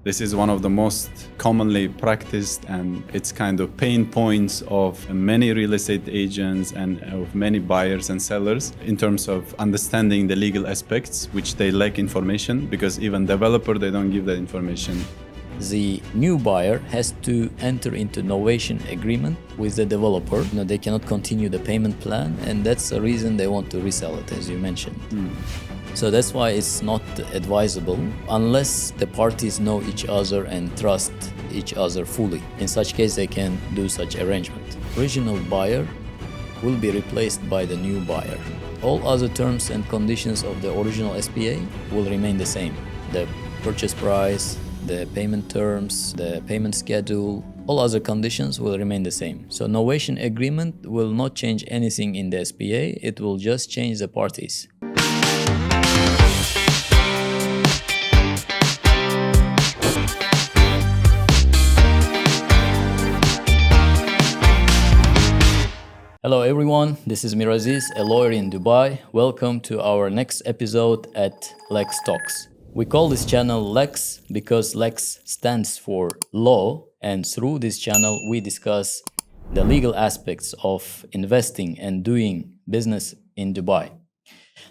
This is one of the most commonly practiced and it's kind of pain points of many real estate agents and of many buyers and sellers in terms of understanding the legal aspects, which they lack information because even developer, they don't give that information. The new buyer has to enter into novation agreement with the developer. They cannot continue the payment plan, and that's the reason they want to resell it, as you mentioned. So that's why it's not advisable unless the parties know each other and trust each other fully. In such case, they can do such arrangement. Original buyer will be replaced by the new buyer. All other terms and conditions of the original SPA will remain the same. The purchase price, the payment terms, the payment schedule, all other conditions will remain the same. So novation agreement will not change anything in the SPA, it will just change the parties. Hello everyone, this is Miraziz, a lawyer in Dubai. Welcome to our next episode at Lex Talks. We call this channel Lex because Lex stands for law, and through this channel we discuss the legal aspects of investing and doing business in Dubai.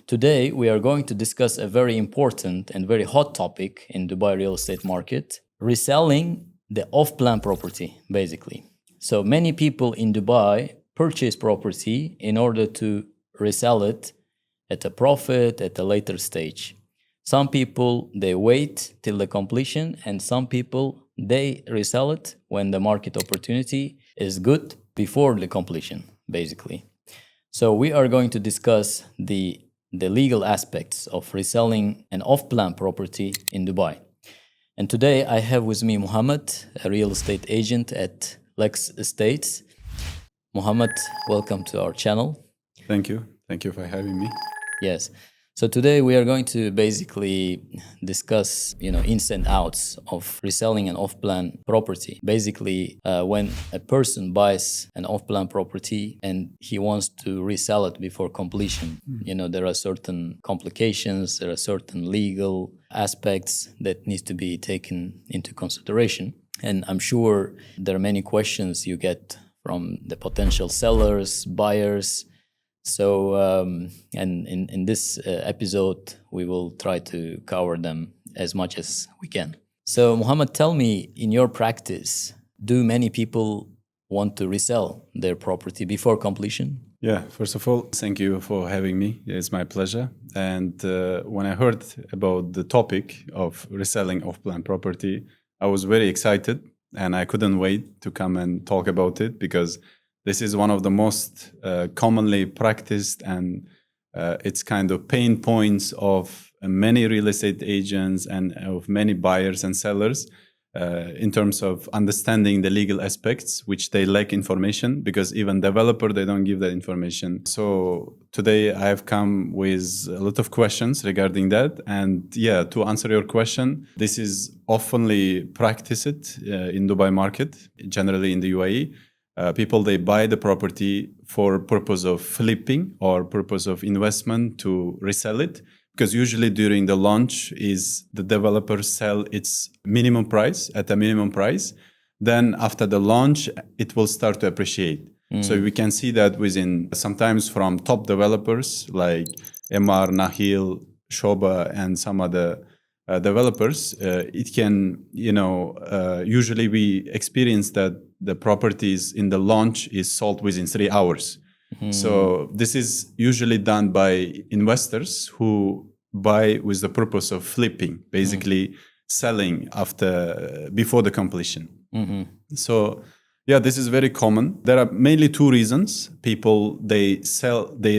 Today we are going to discuss a very important and very hot topic in Dubai real estate market, reselling the off-plan property basically. So many people in Dubai purchase property in order to resell it at a profit at a later stage. Some people, they wait till the completion, and some people, they resell it when the market opportunity is good before the completion, basically. So we are going to discuss the legal aspects of reselling an off-plan property in Dubai. And today I have with me Muhammad, a real estate agent at Lex Estates. Muhammad, welcome to our channel. Thank you. Thank you for having me. Yes. So today we are going to basically discuss, ins and outs of reselling an off-plan property. Basically, when a person buys an off-plan property and he wants to resell it before completion, there are certain complications, there are certain legal aspects that needs to be taken into consideration. And I'm sure there are many questions you get from the potential sellers, buyers. So, and in this episode, we will try to cover them as much as we can. So, Muhammad, tell me, in your practice, do many people want to resell their property before completion? Yeah, first of all, thank you for having me. It's my pleasure. And when I heard about the topic of reselling off-plan property, I was very excited. And I couldn't wait to come and talk about it because this is one of the most commonly practiced and it's kind of pain points of many real estate agents and of many buyers and sellers in terms of understanding the legal aspects, which they lack information because even developer, they don't give that information. So today I have come with a lot of questions regarding that. And yeah, to answer your question, this is oftenly practiced in Dubai market, generally in the UAE. People, they buy the property for purpose of flipping or purpose of investment to resell it. Because usually during the launch is the developer sell its minimum price at a minimum price. Then after the launch, it will start to appreciate. So we can see that within sometimes from top developers like MR, Nahil, Shoba, and some other developers, it can, usually we experience that the properties in the launch is sold within 3 hours. So this is usually done by investors who buy with the purpose of flipping, basically selling before the completion. So yeah, this is very common. There are mainly 2 reasons. People, they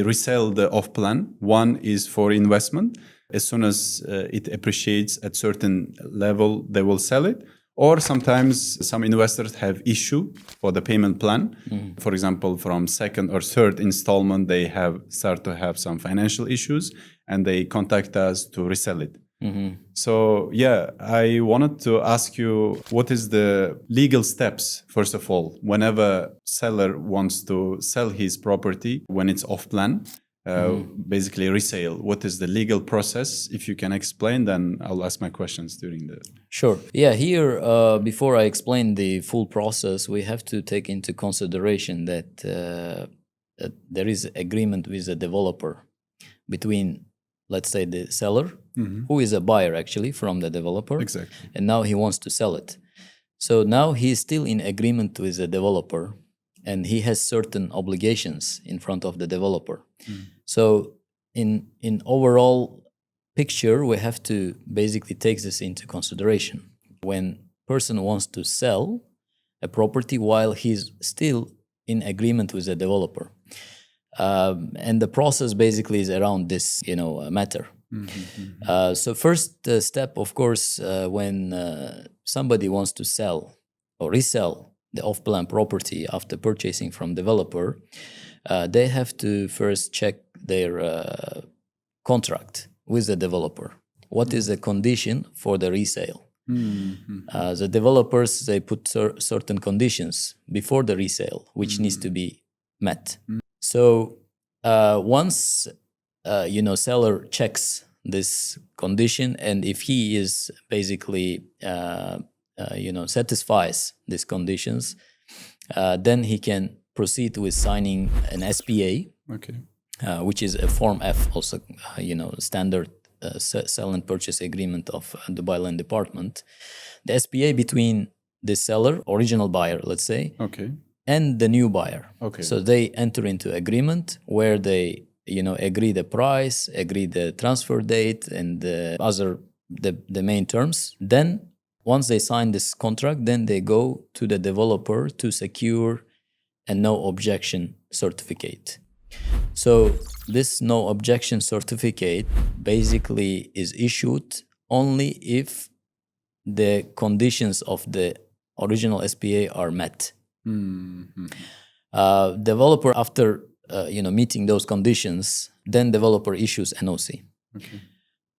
resell the off-plan. One is for investment. As soon as it appreciates at certain level, they will sell it. Or sometimes some investors have issue for the payment plan. For example, from second or third installment, they start to have some financial issues and they contact us to resell it. So yeah, I wanted to ask you, what is the legal steps, first of all, whenever seller wants to sell his property when it's off plan? basically resale. What is the legal process? If you can explain, then I'll ask my questions during the... Sure. Yeah, here, before I explain the full process, we have to take into consideration that there is agreement with the developer between, let's say, the seller, who is a buyer actually from the developer. Exactly. And now he wants to sell it. So now he is still in agreement with the developer, and he has certain obligations in front of the developer. So in overall picture, we have to basically take this into consideration. When person wants to sell a property while he's still in agreement with the developer. And the process basically is around this, matter. So first step, of course, when somebody wants to sell or resell the off-plan property after purchasing from developer, they have to first check their contract with the developer. What is the condition for the resale? The developers, they put certain conditions before the resale, which needs to be met. So once seller checks this condition, and if he is basically satisfies these conditions, then he can proceed with signing an SPA, which is a Form F, also standard sell and purchase agreement of Dubai Land Department. The SPA between the seller, original buyer, let's say, and the new buyer. So they enter into agreement where they agree the price, agree the transfer date, and the main terms. Then once they sign this contract, then they go to the developer to secure a no objection certificate. So this no objection certificate basically is issued only if the conditions of the original SPA are met. Developer, after meeting those conditions, then developer issues NOC.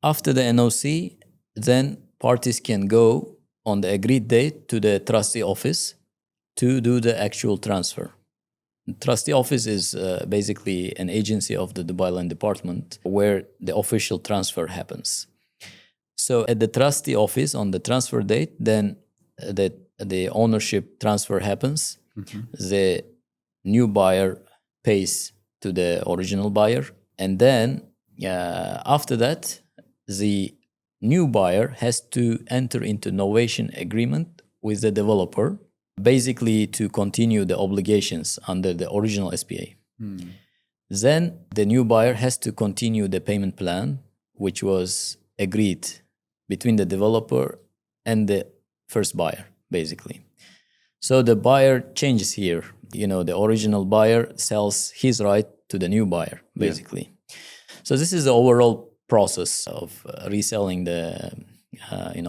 After the NOC, then parties can go on the agreed date to the trustee office to do the actual transfer. The trustee office is basically an agency of the Dubai Land Department where the official transfer happens. So at the trustee office on the transfer date, then the ownership transfer happens. The new buyer pays to the original buyer, and then after that, the new buyer has to enter into novation agreement with the developer, basically to continue the obligations under the original SPA. Then the new buyer has to continue the payment plan, which was agreed between the developer and the first buyer, basically. So the buyer changes here. The original buyer sells his right to the new buyer, basically. So this is the overall process of reselling the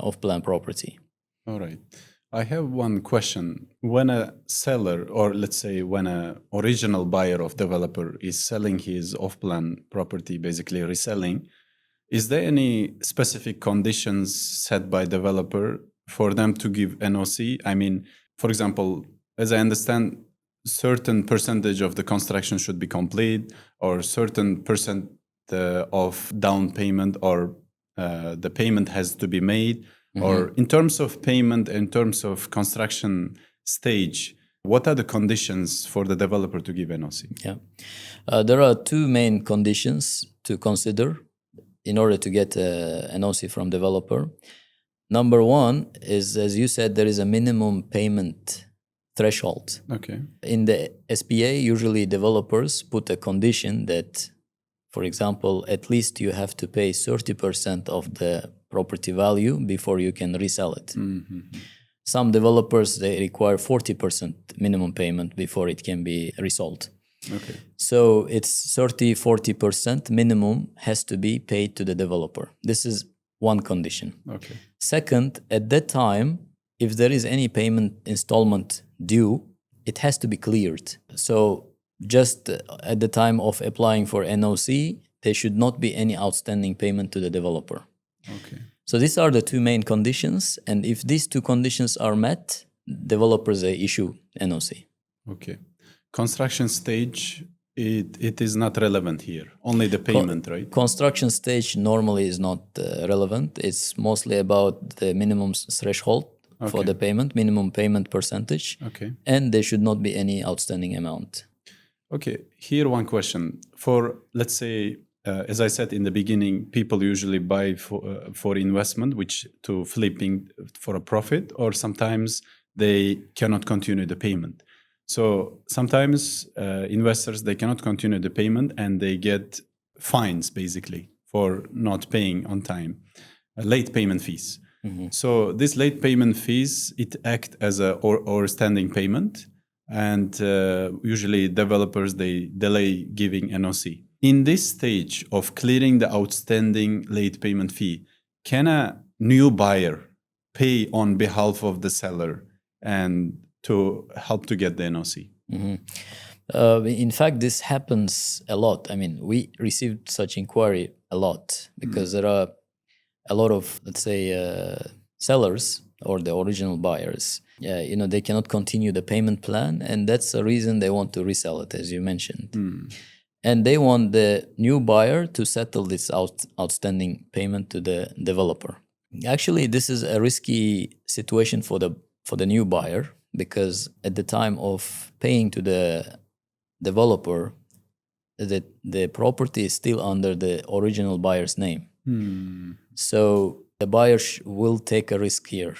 off-plan property. All right. I have one question. When a seller, or let's say when an original buyer of developer is selling his off-plan property, basically reselling, is there any specific conditions set by developer for them to give NOC? I mean, for example, as I understand, certain percentage of the construction should be complete, or certain percent of down payment, or the payment has to be made. Or in terms of payment, in terms of construction stage, what are the conditions for the developer to give NOC? There are two main conditions to consider in order to get an NOC from developer. Number one is, as you said, there is a minimum payment threshold. In the SPA, usually developers put a condition that, for example, at least you have to pay 30% of the property value before you can resell it. Some developers, they require 40% minimum payment before it can be resold. So it's 30-40% minimum has to be paid to the developer. This is one condition. Second, at that time, if there is any payment installment due, it has to be cleared. So just at the time of applying for NOC, there should not be any outstanding payment to the developer. So these are the two main conditions, and if these two conditions are met, developers, they issue NOC. Construction stage, it is not relevant here. Only the payment, right? Construction stage normally is not relevant. It's mostly about the minimum threshold for the payment, minimum payment percentage, Okay. and there should not be any outstanding amount. Okay, here one question. For, let's say, as I said in the beginning, people usually buy for investment, which to flipping for a profit, or sometimes they cannot continue the payment. So sometimes investors, they cannot continue the payment and they get fines basically for not paying on time, late payment fees. So this late payment fees, it act as a or standing payment, and usually developers, they delay giving NOC. In this stage of clearing the outstanding late payment fee, can a new buyer pay on behalf of the seller and to help to get the NOC? In fact, this happens a lot. I mean, we received such inquiry a lot because there are a lot of, let's say, sellers or the original buyers. They cannot continue the payment plan, and that's the reason they want to resell it, as you mentioned. And they want the new buyer to settle this outstanding payment to the developer. Actually, this is a risky situation for the new buyer, because at the time of paying to the developer, the property is still under the original buyer's name. So the buyer will take a risk here.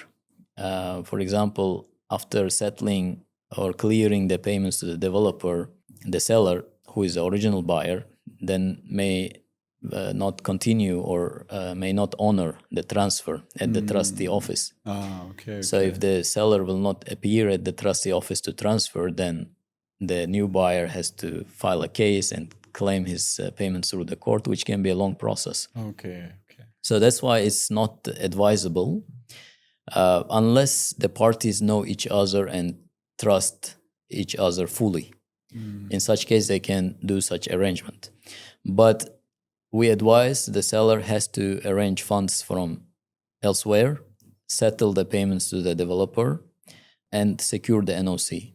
For example, after settling or clearing the payments to the developer, the seller, who is the original buyer, then may not continue or may not honor the transfer at the trustee office. So if the seller will not appear at the trustee office to transfer, then the new buyer has to file a case and claim his payments through the court, which can be a long process. So that's why it's not advisable unless the parties know each other and trust each other fully. In such case, they can do such arrangement. But we advise the seller has to arrange funds from elsewhere, settle the payments to the developer, and secure the NOC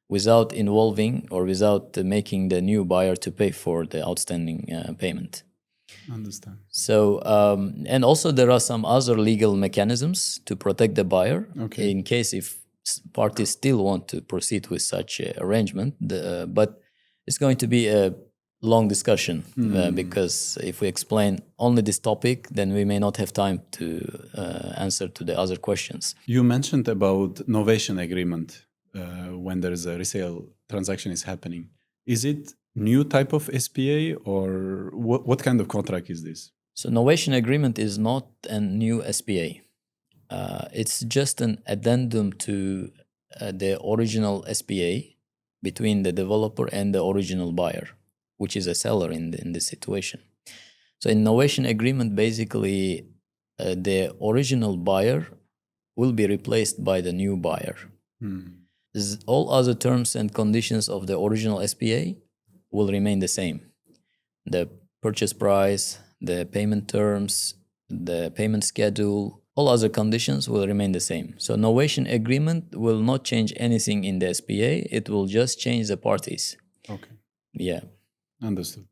without involving or without making the new buyer to pay for the outstanding payment. Understand. So, and also there are some other legal mechanisms to protect the buyer in case if parties still want to proceed with such arrangement. But it's going to be a long discussion because if we explain only this topic, then we may not have time to answer to the other questions. You mentioned about novation agreement when there is a resale transaction is happening. Is it new type of SPA or what kind of contract is this? So novation agreement is not a new SPA. It's just an addendum to the original SPA between the developer and the original buyer, which is a seller in this situation. So in novation agreement, basically, the original buyer will be replaced by the new buyer. All other terms and conditions of the original SPA will remain the same. The purchase price, the payment terms, the payment schedule, all other conditions will remain the same. So novation agreement will not change anything in the SPA. It will just change the parties. Okay. Yeah. Understood.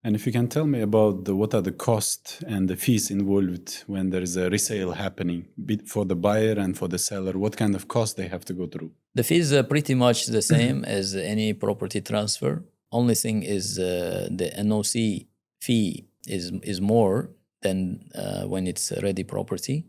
And if you can tell me about what are the costs and the fees involved when there is a resale happening for the buyer and for the seller, what kind of costs they have to go through? The fees are pretty much the same as any property transfer. Only thing is the NOC fee is more than when it's a ready property.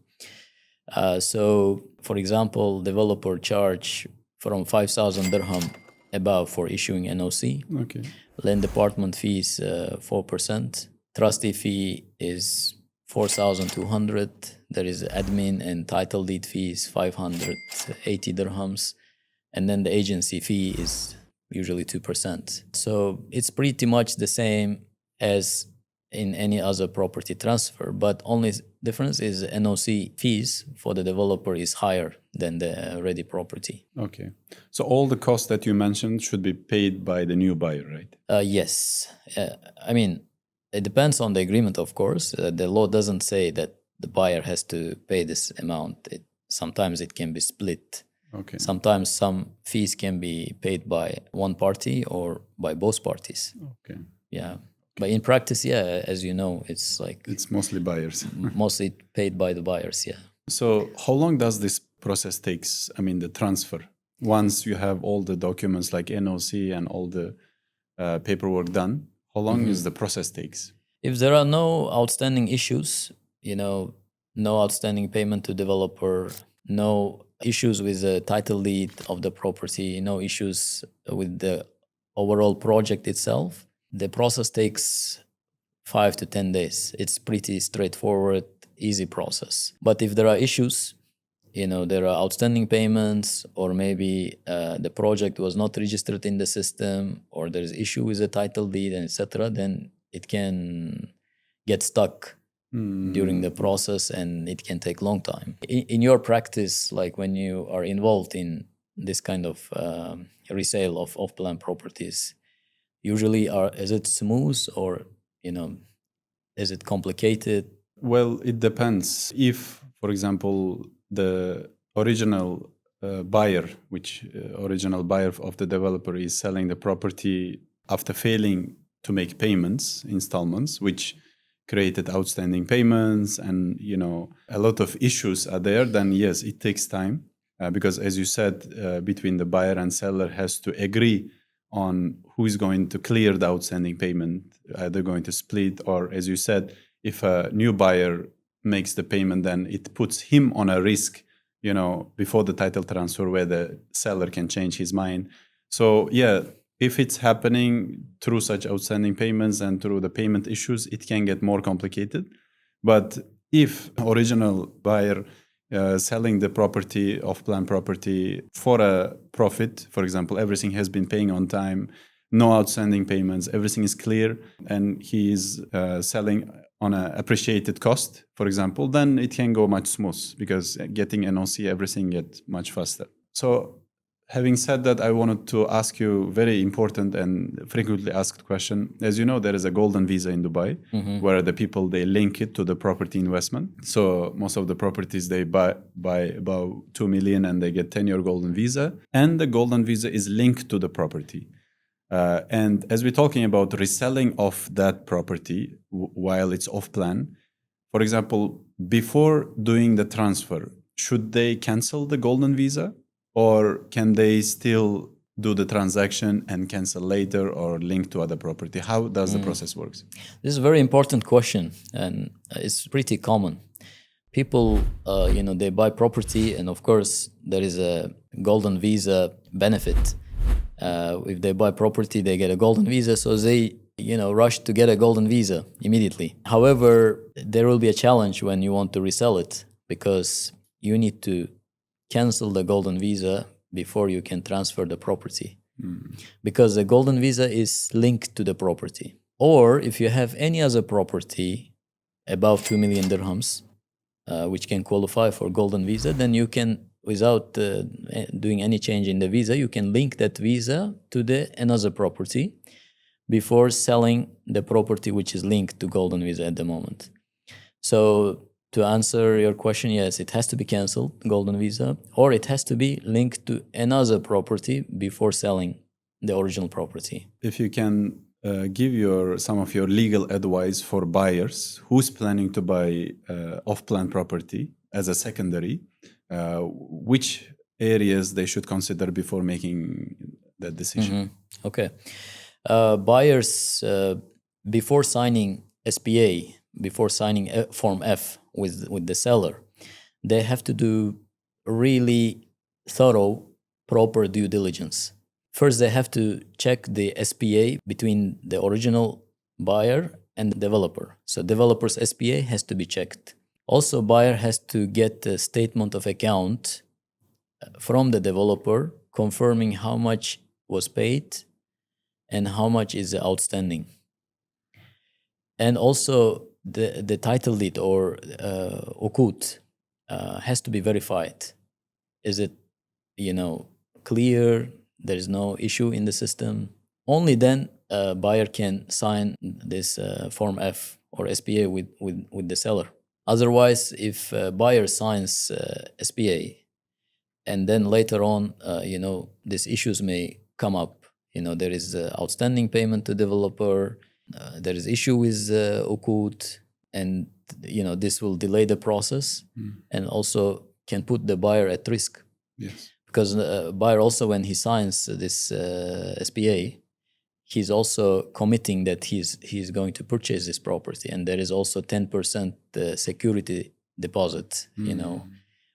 So, for example, developer charge from 5,000 dirham above for issuing NOC. Okay. Land department fees 4%. Trustee fee is 4,200. There is admin and title deed fees 580 dirhams, and then the agency fee is usually 2%. So it's pretty much the same as in any other property transfer, but only difference is NOC fees for the developer is higher than the ready property. Okay. So all the costs that you mentioned should be paid by the new buyer, right? Yes. I mean, it depends on the agreement, of course. The law doesn't say that the buyer has to pay this amount. Sometimes it can be split. Okay. Sometimes some fees can be paid by one party or by both parties. Okay. Yeah. But in practice, yeah, as you know, it's like It's mostly buyers. mostly paid by the buyers. Yeah. So how long does this process takes? I mean, the transfer. Once you have all the documents like NOC and all the paperwork done, how long is the process takes? If there are no outstanding issues, no outstanding payment to developer, no issues with the title deed of the property, no issues with the overall project itself, the process takes 5 to 10 days. It's pretty straightforward, easy process. But if there are issues, there are outstanding payments, or maybe the project was not registered in the system, or there's issue with the title deed, and etc., then it can get stuck during the process, and it can take long time. In your practice, like when you are involved in this kind of resale of off-plan properties, usually is it smooth, or is it complicated? Well, it depends. If, for example, the original original buyer of the developer is selling the property after failing to make payments, installments, which created outstanding payments, and a lot of issues are there, then yes, it takes time, because as you said, between the buyer and seller has to agree on who is going to clear the outstanding payment. They're going to split, or as you said, if a new buyer makes the payment, then it puts him on a risk, before the title transfer, where the seller can change his mind. So yeah, if it's happening through such outstanding payments and through the payment issues, it can get more complicated. But if original buyer selling the property, off-plan property, for a profit, for example, everything has been paying on time, no outstanding payments, everything is clear, and he is selling on an appreciated cost, for example, then it can go much smooth, because getting NOC, everything gets much faster. So having said that, I wanted to ask you very important and frequently asked question. As you know, there is a golden visa in Dubai, where the people, they link it to the property investment. So most of the properties, they buy about 2 million and they get 10-year golden visa. And the golden visa is linked to the property. And as we're talking about reselling of that property while it's off plan, for example, before doing the transfer, should they cancel the golden visa, or can they still do the transaction and cancel later, or link to other property? How does the process works? This is a very important question, and it's pretty common. People, they buy property, and of course, there is a golden visa benefit. If they buy property, they get a golden visa, so they rush to get a golden visa immediately. However, there will be a challenge when you want to resell it, because you need to cancel the golden visa before you can transfer the property, because the golden visa is linked to the property. Or if you have any other property above 2 million dirhams, which can qualify for golden visa, then you can, without doing any change in the visa, you can link that visa to another property before selling the property which is linked to golden visa at the moment. So to answer your question, yes, it has to be canceled, golden visa, or it has to be linked to another property before selling the original property. If you can give some of your legal advice for buyers who's planning to buy off-plan property as a secondary, which areas they should consider before making that decision? Okay. Buyers, before signing SPA, before signing Form F with the seller, they have to do really thorough, proper due diligence. First, they have to check the SPA between the original buyer and the developer. So developer's SPA has to be checked. Also, buyer has to get a statement of account from the developer confirming how much was paid and how much is outstanding. And also the title deed, or ukut, has to be verified. Is it, clear? There is no issue in the system. Only then a buyer can sign this Form F or SPA with the seller. Otherwise, if a buyer signs SPA and then later on, these issues may come up. There is outstanding payment to developer, there is issue with Uqud, and this will delay the process and also can put the buyer at risk. Yes. Because buyer also, when he signs this SPA, he's also committing that he's going to purchase this property, and there is also 10% security deposit,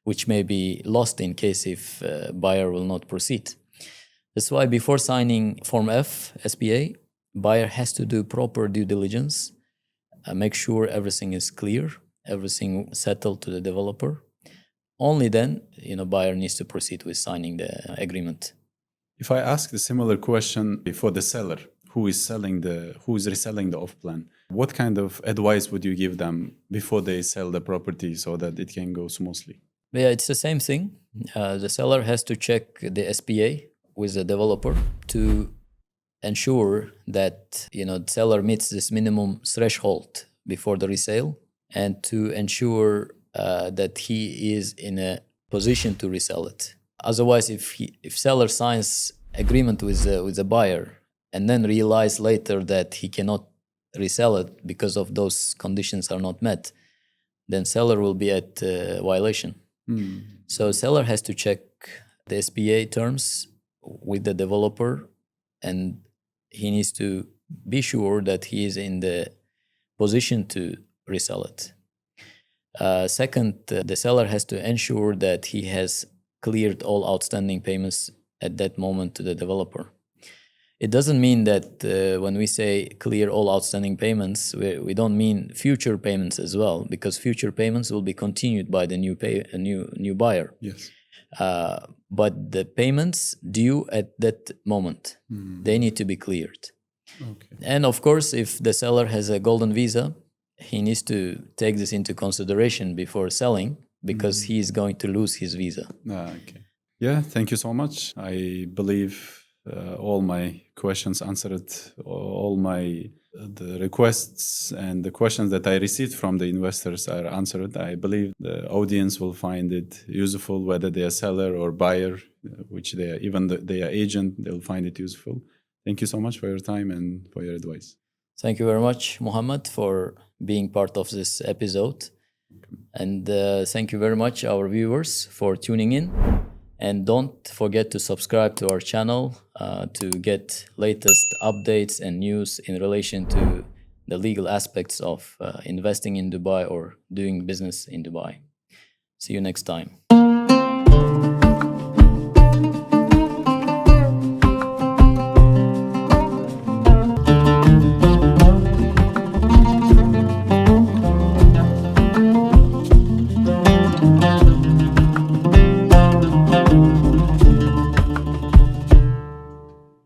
which may be lost in case if buyer will not proceed. That's why before signing Form F SPA, buyer has to do proper due diligence, make sure everything is clear, everything settled to the developer. Only then, buyer needs to proceed with signing the agreement. If I ask the similar question for the seller who is reselling the off-plan, what kind of advice would you give them before they sell the property so that it can go smoothly? Yeah, it's the same thing. The seller has to check the SPA with the developer to ensure that the seller meets this minimum threshold before the resale, and to ensure that he is in a position to resell it. Otherwise, if seller signs agreement with the buyer and then realize later that he cannot resell it because of those conditions are not met, then seller will be at violation. So seller has to check the SPA terms with the developer, and he needs to be sure that he is in the position to resell it. Second, the seller has to ensure that he has cleared all outstanding payments at that moment to the developer. It doesn't mean that when we say clear all outstanding payments, we don't mean future payments as well, because future payments will be continued by the new buyer. Yes. But the payments due at that moment, they need to be cleared. Okay. And of course, if the seller has a golden visa, he needs to take this into consideration before selling, because he is going to lose his visa. Okay. Yeah, thank you so much. I believe all my questions answered, all the requests and the questions that I received from the investors are answered. I believe the audience will find it useful, whether they are seller or buyer, which they are, even they are agent, they'll find it useful. Thank you so much for your time and for your advice. Thank you very much, Muhammad, for being part of this episode. And thank you very much, our viewers, for tuning in. And don't forget to subscribe to our channel to get latest updates and news in relation to the legal aspects of investing in Dubai or doing business in Dubai. See you next time.